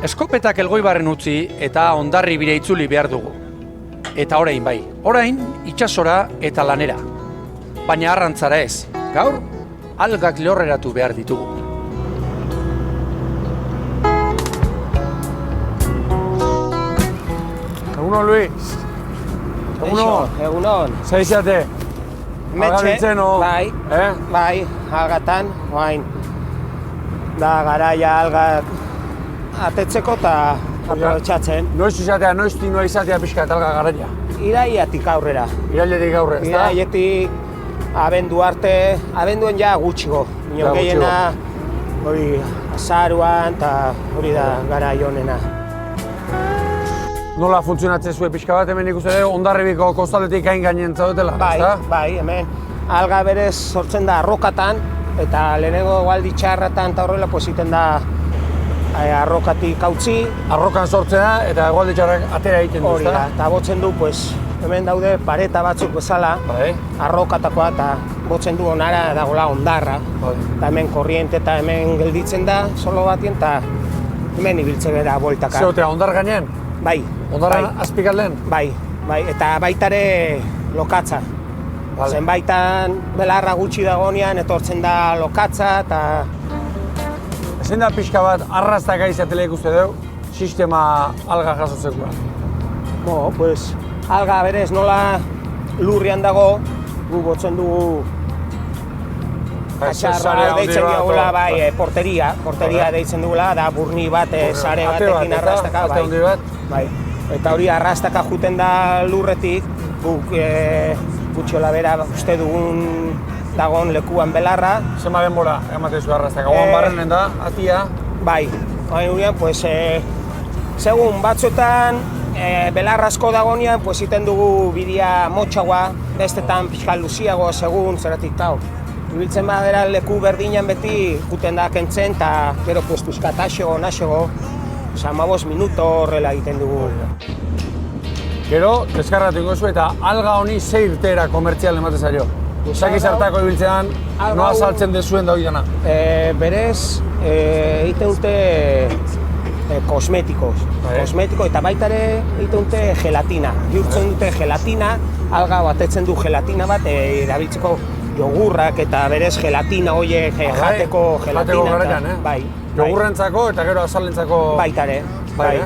Eskopetak Elgoibarren utzi eta Hondarribira itzuli behar dugu. Eta orain bai, orain itsasora eta lanera. Baina arrantzara ez, gaur algak lehorreratu behar ditugu. Egunon, Luis. Egunon. Egunon. Zaizate? Metxe, bai, bai, algatan, oain. Da garaia algat atetzeko eta aprobetxatzen. Noiz izatea, noiz tinua izatea pixka eta alga garaia? Irailetik aurrera. Irailetik aurrera, ezta? Irailetik abendu arte, abenduen ja gutxigo. Nio gehiena hori azaruan eta hori da garai honena. Nola funtzionatzen zuen pixka bat, hemen ikusten dugu Hondarribiko kostaldetik hain gainen zaudetela, ezta? Bai, hemen alga berez sortzen da arrokatan, eta lehenengo egualdi txarratan eta horrela positen da arrokatik hautzi. Arrokan sortzen da eta egualdi txarrak atera egiten du, hori da, eta botzen du, hemen daude pareta batzuk bezala, arrokatakoa eta botzen du onara dagoela hondarra. Eta hemen korriente eta hemen gelditzen da, solo batien, eta hemen ibiltzen gara bueltaka. Zeotea, hondar gainean? Bai. Hondarran azpikalden? Bai, eta baitare lokatza. Zenbaitan belarra gutxi dagonean etortzen da lokatza eta... Ezin da pixka bat arrastaka izatela ikuste dugu, sistema alga jasotzeko. Alga berez nola lurrian dago, gu botzen dugu atxarra deitzen dugula, bai, porteria deitzen dugula, da burni bat, sare batekin arrastaka, bai. Eta hori arrastaka juten da lurretik, guk gutxola bera uste dugun dagoen lekuan belarra. Zema denbora ematen zu arrastaka, oan barrenen da, atia? Bai, segun batzuetan belarra asko dagoenean, iten dugu bidea motxagoa, bestetan pixka luziago segun, zeratik tau. Ibiltzen badera leku berdinan beti juten da kentzen, eta gero pixka taxego, naxego, 15 minuto horrela egiten dugu. Gero, deskarratu ingozu eta alga honi ze irteera komertzial ematen zaio? Zaki zartako ibiltzean, noa saltzen dezuen da hori dena? Berez, egiten dute kosmetikos. Kosmetiko eta baita ere egiten dute gelatina. Bihurtzen dute gelatina, alga batetzen du gelatina bat, erabiltzeko jogurrak eta berez gelatina horiek jateko gelatina. Jateko garaian, bai. Jogurrentzako eta gero azalentzako... Baita ere, bai.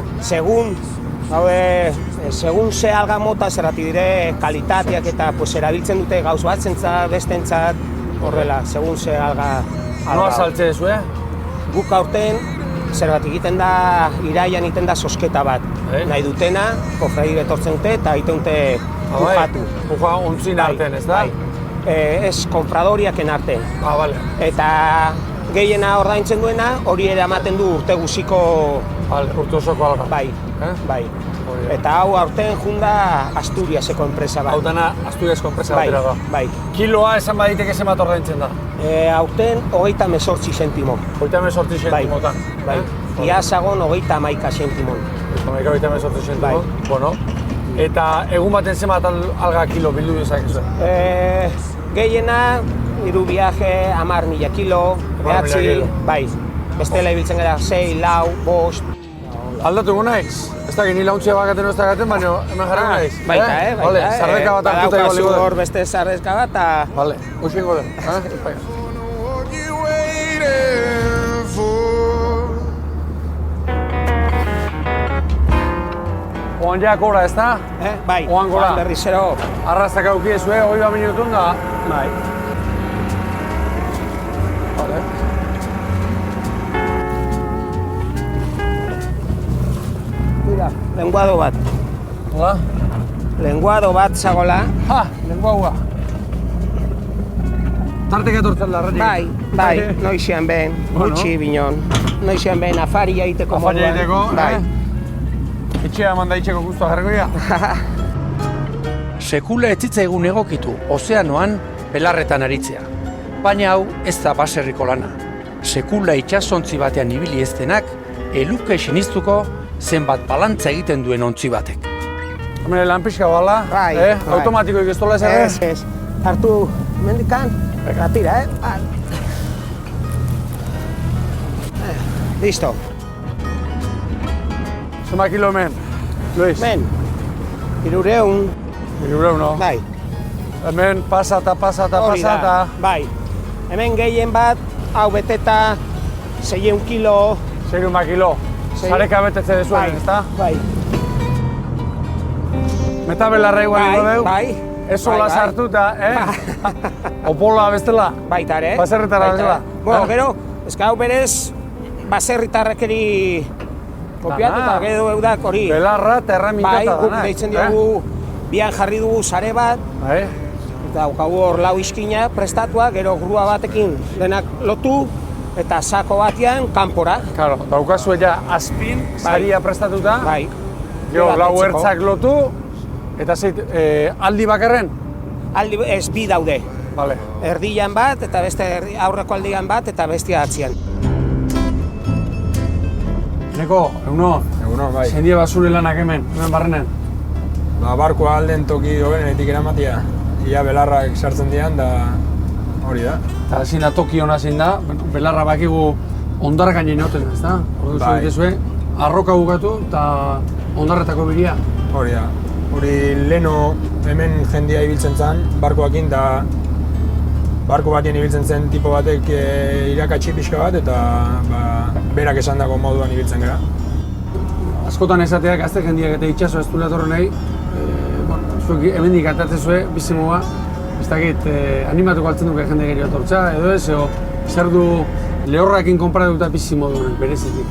Segun ze alga mota zerrati dire kalitateak eta erabiltzen dute gauz batzentzat, bestentzat, horrela, segun ze alga... Noa saltze dezu, Guk aurten zerbat egiten da, iraian egiten da sosketa bat. Nahi dutena, kofradir etortzen dute eta egiten dute pujatu. Puja ontzin arten, ez da? Ez, konpradoriaken arten. Eta gehiena ordaintzen duena, hori ere ematen du urte guziko... Urte osoko alga. Bai. Eta hau aurten junda Asturiaseko enpresa bat. Hau dana Asturiasko enpresa batera da. Bai. Kiloa esan baditeke zenbat ordaintzen da? Aurten 38 zentimo. 38 zentimotan? Bai. Iazagon 31 zentimon. 38 zentimon? Bueno. Eta egun baten zenbat alga kilo bildu dezakezu? Gehiena, hiru viaje, 10.000 kilo, behatzi, bai. Bestela ibiltzen gara 6, 4, 5. Aldatuko naiz? Ez dakit ni launtzia bakaten ez dakaten, baina hemen jarra naiz. Baita, baita. Zardeka bat hartuta igual Badaukazu hor beste zardezka bat, eta... Bale, uxingo den. Oan ja gora, ez da? Bai, oan gora. Berrizero. Arrastak aukiezue, 20 minutun da? Bai. Bale. Mira, lenguado bat. Hola? Lenguado bat zagola. Lenguaua. Tartek etortzen da, Bai, noizean behin, gutxi binon. Noizean behin afaria egiteko moduan. Afaria egiteko, bai. Etxea manda itxeko guztua jarriko dira? Sekula ez zitzaigun egokitu ozeanoan belarretan aritzea. Baina hau ez da baserriko lana. Sekula itsasontzi batean ibili ez denak, eluke siniztuko zenbat balantza egiten duen ontzi batek. Hombre, lan pixka bala, automatikoik ez tola ez? Ez, hartu mendikan, ratira, Listo. Zuma kilo hemen, Luis. Men, 300, 300, no? bai. Hemen pasata. Hori da, bai. Hemen gehien bat, hau beteta, 600 kilo. 600 kilo. Sareka betetze dezuen, ezta? Bai. Meta belarra igual ingo dugu? Bai. Ez sola sartuta, Opola bestela? Baita ere. Baserritarra bezala? Bueno, gero, hau berez, baserritarrekeri kopiatuta, gero eudak hori. Belarra eta erremintata bai, dana. guk deitzen diogu, bian jarri dugu sare bat, Bai. eta daukagu hor lau iskina prestatua, gero grua batekin denak lotu, eta sako batean kanpora. Claro, daukazue ja azpin, saria prestatuta. Bai. Gero, lau ertzak lotu, eta aldi bakarren? Aldi, ez bi daude. Vale. Erdian bat, eta beste aurreko aldian bat, eta bestia atzian. Neko, egunon, bai. zendia basure lanak hemen barrenen. Barkoa alden toki hobenetik eramatia. Ia belarrak sartzen dian, da hori da. Eta ezin da toki hona zein da, belarra bakigu ondar gainen noten, ez da? Ordu Bai. zuen, arroka bukatu eta ondarretako biria. Hori da. Hori leno hemen jendia ibiltzen zen, barkoakin, da barko batien ibiltzen zen tipo batek irakatsi pixka bat, eta berak esan dago moduan ibiltzen gara. Askotan esateak gazte jendiak eta itxaso ez duela torren nahi, zuek hemendik atatzen zuen, bizimoa, ez dakit, animatuko altzen duke jende gero etortza, edo ez, zer du lehorrakin konparatuta bizimo duen, berezitik.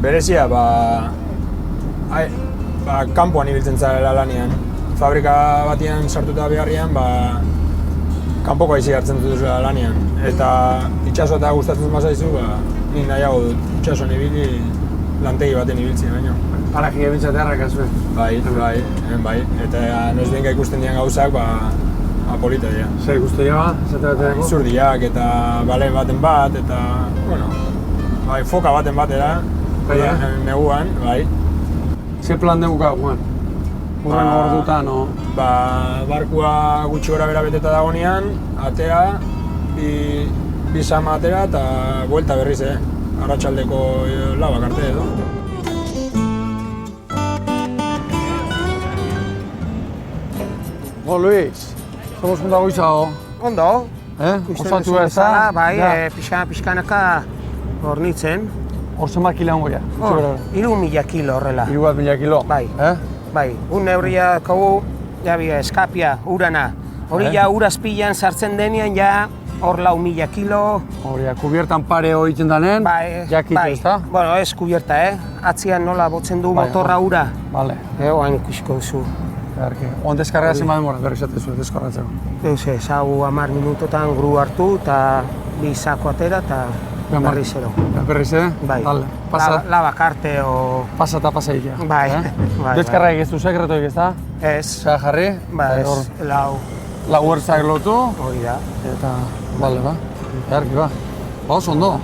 Berezia, kanpoan ibiltzen zarela lanean. Fabrika batian sartuta beharrian, kanpoko aizi hartzen duzula lanean. Eta itxaso eta gustatzen mazaizu, nik nahiago dut itxasoan ibili lantegi baten ibiltzia baino. Paraji ebintzatea harrakazue. Bai. Eta noizbenka ikusten dian gauzak, polita dira. Zer ikuste ba, esate bateako? Izurdiak eta balen baten bat, eta, foka baten batera, neguan, bai. Ze plan dugu gagoan? Urrengo ordutan, o? Barkua gutxi gora bera beteta dagonean, atera, bi sama atera eta buelta berriz, arratsaldeko labak arte edo. Luis, somos un dago izago. Ondo. Osatu ez da? Bai, pixkanaka hornitzen. Hor zenbat kila hongo ja? 3.000 kilo horrela. 3.000 kilo? Bai. Bai, neurria kaugu, eskapia, urana. Hori ja urazpilan sartzen denean, ja hor 4.000 kilo. Hori, kubiertan pare hori egiten danen, jakitu ez da? Bueno, ez kubierta, Atzian nola botzen du motorra ura. Bale. Oain ikusiko duzu. Oan deskarrega zen demora, berri zatezu, deskarratzeko. Ez, hau 10 minutotan gru hartu eta bi sako atera eta berri zero. Berri zero? Bai. Labak arte o... Pasa eta pasa egitea. Bai. Deskarrega ez du sekretoik ez da? Ez. Zea jarri? Bai, lau. Lau ertzak lotu. Hori da. Eta, bale, Eharki, oso ondo.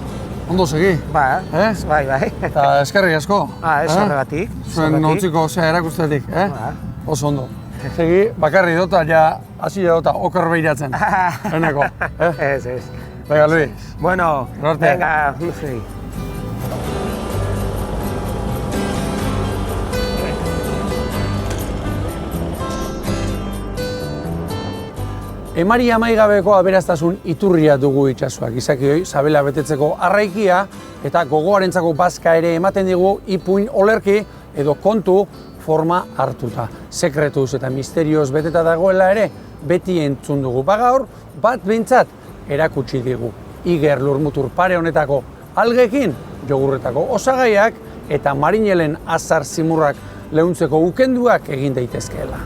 Ondo segi. Bai. Eta eskerrik asko. Ez horregatik. Zuen nontziko erakustetik, Oso ondo. Segi, bakarri dota, ja, hasi dota, okar behiratzen. Eneko, Ez. Venga, Luis. Bueno, venga, Luis. Emari amaigabeko aberaztasun iturria dugu itsasoak. Izakioi, sabela betetzeko arraikia eta gogoarentzako bazka ere ematen digu ipuin olerki edo kontu forma hartuta. Sekretuz eta misterioz beteta dagoela ere beti entzun dugu. Gaur bat behintzat erakutsi digu. Iger Lurmutur pare honetako algekin, jogurretako osagaiak eta marinelen azar zimurrak leuntzeko ukenduak egin daitezkeela.